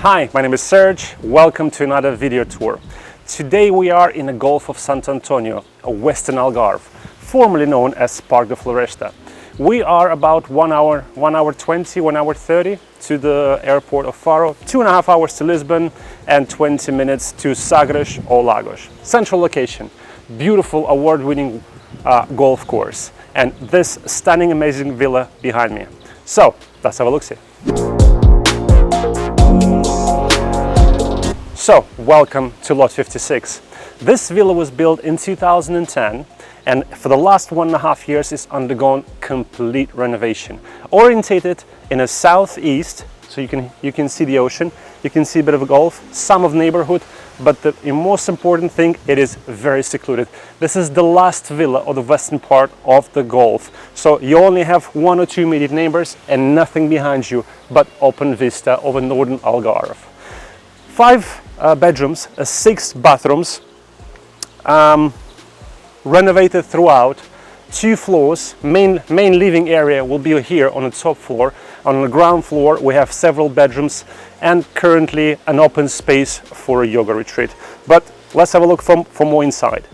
Hi, my name is Serge. Welcome to another video tour. Today we are in the Gulf of Santo Antonio, West Algarve, formerly known as Parque de Floresta. We are about 1 hour 20, 1 hour 30 to the airport of Faro, 2.5 hours to Lisbon, and 20 minutes to Sagres or Lagos. Central location, beautiful award-winning golf course, and this stunning, amazing villa behind me. So let's have a look-see. So, welcome to Lot 56. This villa was built in 2010 and for the last 1.5 years it's undergone complete renovation. Orientated in a southeast, so you can see the ocean, you can see a bit of a Gulf, some of neighborhood, but the most important thing, it is very secluded. This is the last villa of the western part of the Gulf. So you only have 1 or 2 immediate neighbors and nothing behind you but open vista over northern Algarve. 5 bedrooms, 6 bathrooms, renovated throughout, 2 floors. Main living area will be here on the top floor. On the ground floor we have several bedrooms and currently an open space for a yoga retreat. But let's have a look for more inside.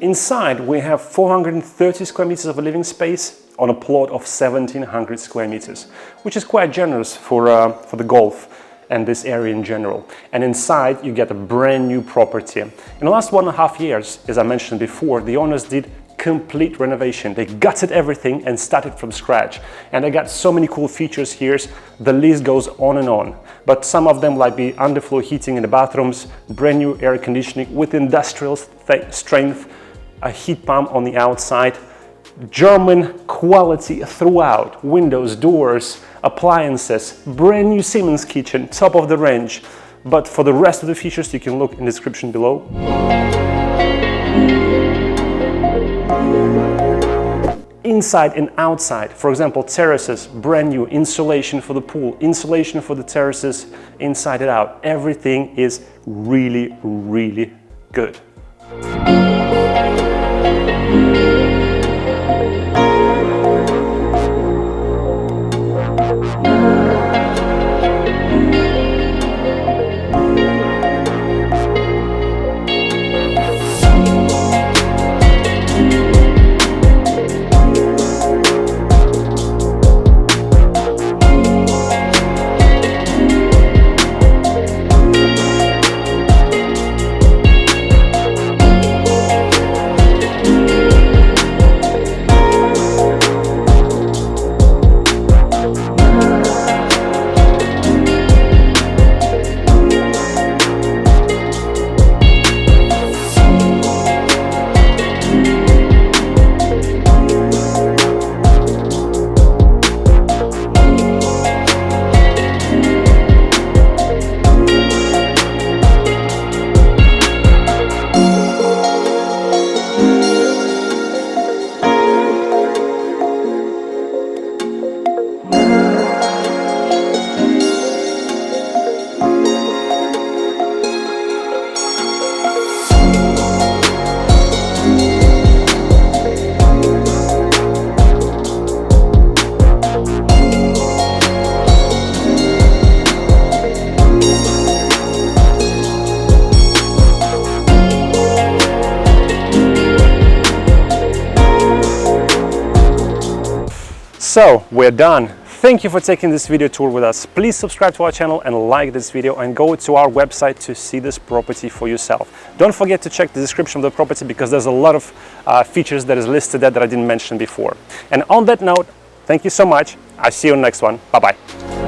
Inside we have 430 square meters of a living space on a plot of 1700 square meters, which is quite generous for the golf and this area in general. And inside you get a brand new property. In the last 1.5 years, as I mentioned before, the owners did complete renovation. They gutted everything and started from scratch. And they got so many cool features here. The list goes on and on. But some of them like the underfloor heating in the bathrooms, brand new air conditioning with industrial strength, a heat pump on the outside, German quality throughout, windows, doors, appliances, brand new Siemens kitchen, top of the range. But for the rest of the features you can look in the description below. Inside and outside, for example, terraces, brand new insulation for the pool, insulation for the terraces, inside and out. Everything is really, really good. So we're done. Thank you for taking this video tour with us. Please subscribe to our channel and like this video and go to our website to see this property for yourself. Don't forget to check the description of the property because there's a lot of features that is listed there that I didn't mention before. And on that note, thank you so much. I'll see you in the next one. Bye-bye.